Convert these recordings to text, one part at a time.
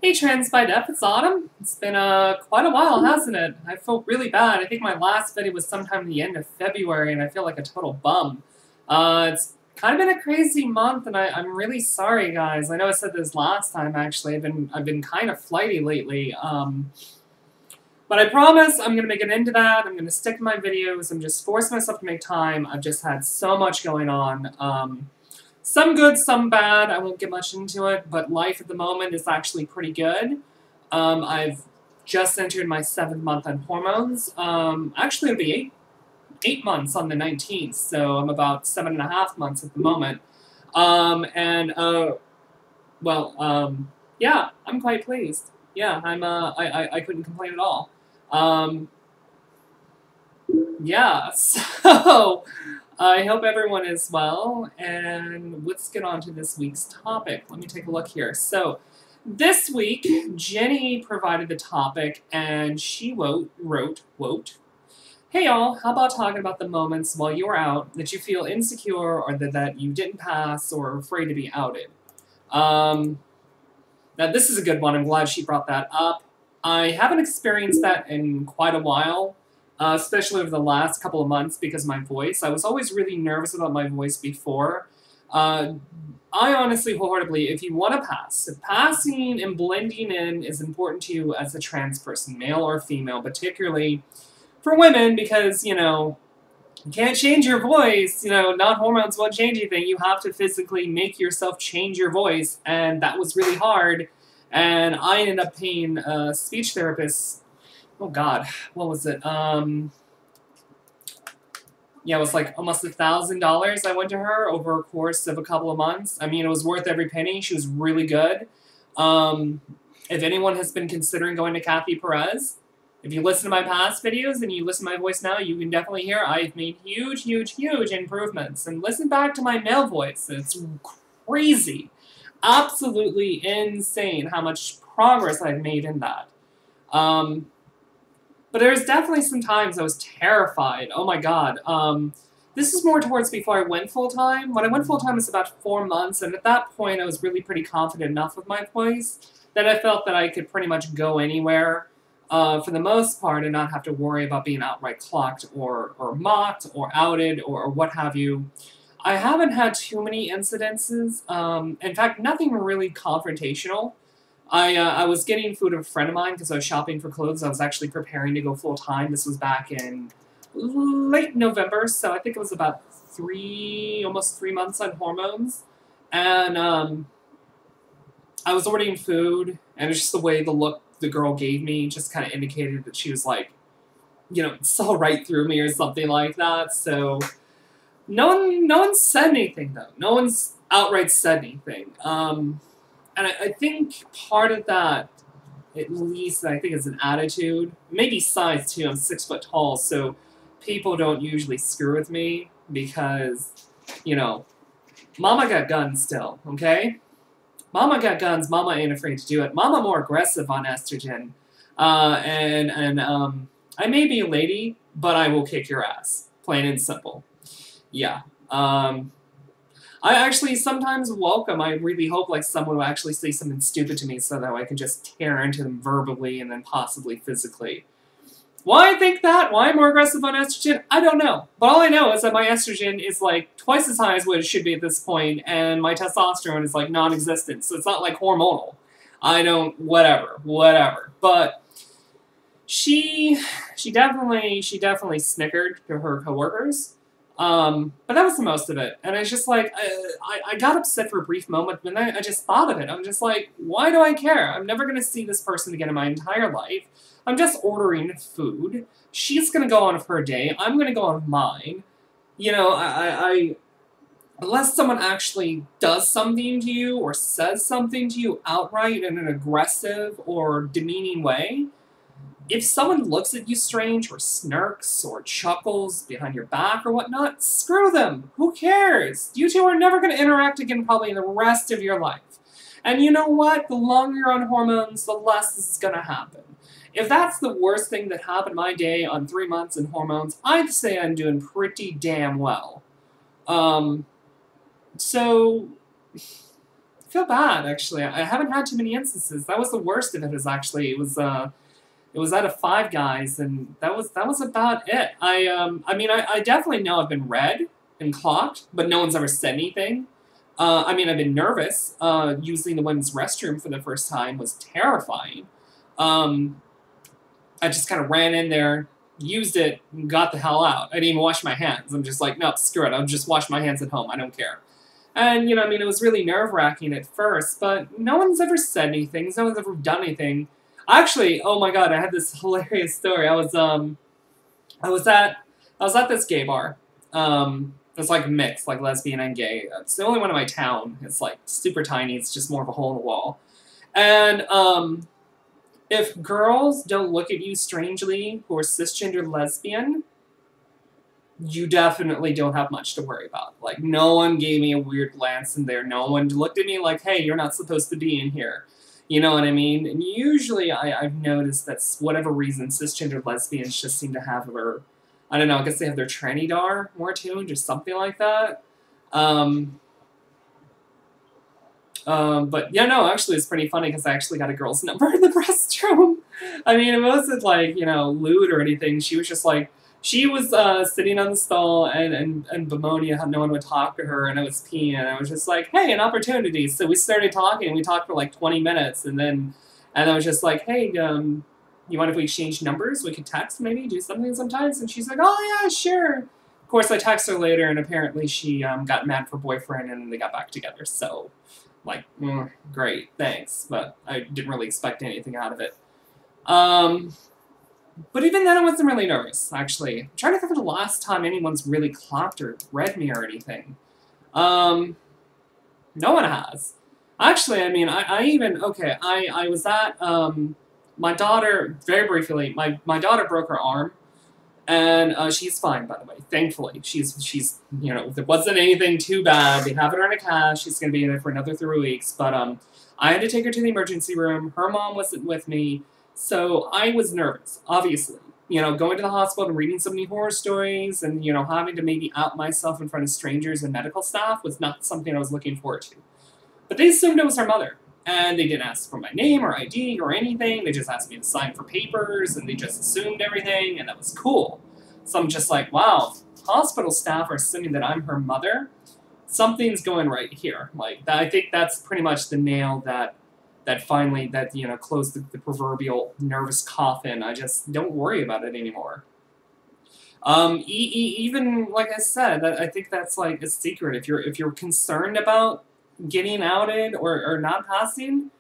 Hey TransByDef, it's Autumn. It's been quite a while, hasn't it? I felt really bad. I think my last video was sometime at the end of February, and I feel like a total bum. It's kind of been a crazy month, and I'm really sorry, guys. I know I said this last time. Actually, I've been kind of flighty lately. But I promise I'm gonna make an end to that. I'm gonna stick to my videos. I'm just forcing myself to make time. I've just had so much going on. Some good, some bad. I won't get much into it, but life at the moment is actually pretty good. I've just entered my 7th month on hormones. Actually, it'll be eight months on the 19th, so I'm about 7.5 months at the moment. Yeah, I'm quite pleased. Yeah, I couldn't complain at all. Yeah, so I hope everyone is well, and let's get on to this week's topic. Let me take a look here. So, this week, Jenny provided the topic, and she wrote, "Hey y'all, how about talking about the moments while you were out that you feel insecure or that you didn't pass or are afraid to be outed?" Now this is a good one. I'm glad she brought that up. I haven't experienced that in quite a while. Especially over the last couple of months because of my voice. I was always really nervous about my voice before. I honestly, wholeheartedly, if you want to pass, if passing and blending in is important to you as a trans person, male or female, particularly for women, because, you know, you can't change your voice, you know, not hormones won't change anything. You have to physically make yourself change your voice, and that was really hard. And I ended up paying a speech therapist. Oh God, what was it? Yeah, it was like almost $1,000 I went to her over a course of a couple of months. I mean, it was worth every penny. She was really good. If anyone has been considering going to Kathy Perez, if you listen to my past videos and you listen to my voice now, you can definitely hear I've made huge, huge, huge improvements. And listen back to my male voice. It's crazy. Absolutely insane how much progress I've made in that. But there's definitely some times I was terrified. Oh my God. This is more towards before I went full-time. When I went full-time, it was about 4 months, and at that point, I was really pretty confident enough with my voice that I felt that I could pretty much go anywhere for the most part and not have to worry about being outright clocked or mocked or outed or what have you. I haven't had too many incidences. In fact, nothing really confrontational. I was getting food of a friend of mine because I was shopping for clothes. I was actually preparing to go full-time. This was back in late November, so I think it was about almost 3 months on hormones. And I was ordering food, and it was just the way the look the girl gave me just kind of indicated that she was like, you know, saw right through me or something like that. So no one said anything, though. No one's outright said anything. And I think part of that, at least, I think, is an attitude. Maybe size, too. I'm 6 foot tall, so people don't usually screw with me because, you know, Mama got guns still, okay? Mama got guns. Mama ain't afraid to do it. Mama more aggressive on estrogen. I may be a lady, but I will kick your ass. Plain and simple. Yeah. I actually sometimes welcome, I really hope like someone will actually say something stupid to me so that I can just tear into them verbally and then possibly physically. Why I think that? Why I'm more aggressive on estrogen? I don't know. But all I know is that my estrogen is like twice as high as what it should be at this point, and my testosterone is like non-existent, so it's not like hormonal. Whatever. But she definitely snickered to her coworkers. But that was the most of it. And it's just like, I got upset for a brief moment, but then I just thought of it. I'm just like, why do I care? I'm never going to see this person again in my entire life. I'm just ordering food. She's going to go on with her day. I'm going to go on with mine. You know, unless someone actually does something to you or says something to you outright in an aggressive or demeaning way, if someone looks at you strange or smirks or chuckles behind your back or whatnot, screw them. Who cares? You two are never going to interact again probably the rest of your life. And you know what? The longer you're on hormones, the less this is going to happen. If that's the worst thing that happened my day on 3 months in hormones, I'd say I'm doing pretty damn well. So feel bad, actually. I haven't had too many instances. That was the worst of it, actually. It was out of 5 guys, and that was about it. I mean, I definitely know I've been read and clocked, but no one's ever said anything. I mean, I've been nervous. Using the women's restroom for the first time was terrifying. I just kind of ran in there, used it, and got the hell out. I didn't even wash my hands. I'm just like, no, screw it. I'll just wash my hands at home. I don't care. And, you know, I mean, it was really nerve-wracking at first, but no one's ever said anything. No one's ever done anything. Actually, oh my god, I had this hilarious story. I was at this gay bar. It's like mixed, like lesbian and gay. It's the only one in my town. It's like super tiny. It's just more of a hole in the wall. And if girls don't look at you strangely who are cisgender lesbian, you definitely don't have much to worry about. Like, no one gave me a weird glance in there. No one looked at me like, hey, you're not supposed to be in here. You know what I mean? And usually I've noticed that whatever reason, cisgender lesbians just seem to have their, I don't know, I guess they have their tranny-dar more tuned or something like that. But yeah, no, actually it's pretty funny because I actually got a girl's number in the restroom. I mean, it wasn't like, you know, lewd or anything. She was just like, she was sitting on the stall and bemoaning how no one would talk to her, and I was peeing, and I was just like, hey, an opportunity. So we started talking, and we talked for like 20 minutes, and I was just like, hey, you mind if we exchange numbers? We could text, maybe, do something sometimes? And she's like, oh, yeah, sure. Of course, I text her later, and apparently she got mad for boyfriend, and they got back together. So, like, great, thanks. But I didn't really expect anything out of it. But even then, I wasn't really nervous, actually. I'm trying to think of the last time anyone's really clocked or read me or anything. No one has. Actually, I mean, I was at, my daughter, very briefly, my daughter broke her arm, and she's fine, by the way, thankfully. She's, you know, there wasn't anything too bad. They have her in a cast. She's going to be in there for another 3 weeks, but I had to take her to the emergency room. Her mom wasn't with me. So I was nervous, obviously. You know, going to the hospital and reading so many horror stories and, you know, having to maybe out myself in front of strangers and medical staff was not something I was looking forward to. But they assumed it was her mother. And they didn't ask for my name or ID or anything. They just asked me to sign for papers, and they just assumed everything, and that was cool. So I'm just like, wow, hospital staff are assuming that I'm her mother. Something's going right here. Like, I think that's pretty much the nail that finally, you know, closed the proverbial nervous coffin. I just don't worry about it anymore. Even, like I said, I think that's like a secret. If you're concerned about getting outed or not passing,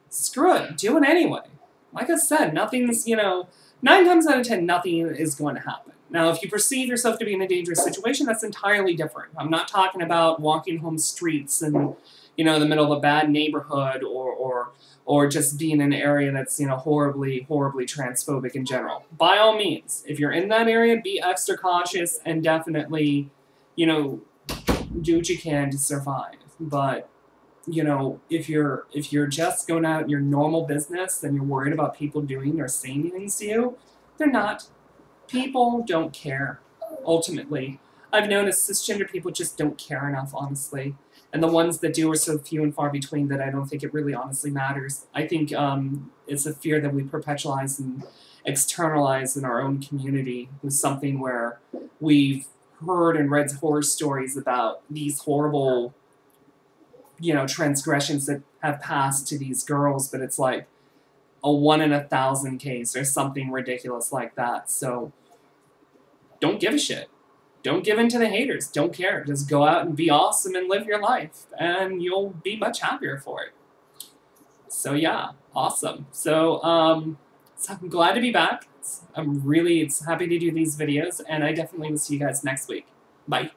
screw it. Do it anyway. Like I said, nothing's, you know, 9 times out of 10, nothing is going to happen. Now, if you perceive yourself to be in a dangerous situation, that's entirely different. I'm not talking about walking home streets and, you know, in the middle of a bad neighborhood or just being in an area that's, you know, horribly, horribly transphobic in general. By all means, if you're in that area, be extra cautious and definitely, you know, do what you can to survive. But, you know, if you're just going out your normal business and you're worried about people doing or saying things to you, they're not. People don't care, ultimately. I've noticed cisgender people just don't care enough, honestly. And the ones that do are so few and far between that I don't think it really honestly matters. I think it's a fear that we perpetualize and externalize in our own community with something where we've heard and read horror stories about these horrible, you know, transgressions that have passed to these girls, but it's like a 1 in 1,000 case or something ridiculous like that. So don't give a shit. Don't give in to the haters. Don't care. Just go out and be awesome and live your life, and you'll be much happier for it. So yeah, awesome. So I'm glad to be back. I'm really happy to do these videos, and I definitely will see you guys next week. Bye.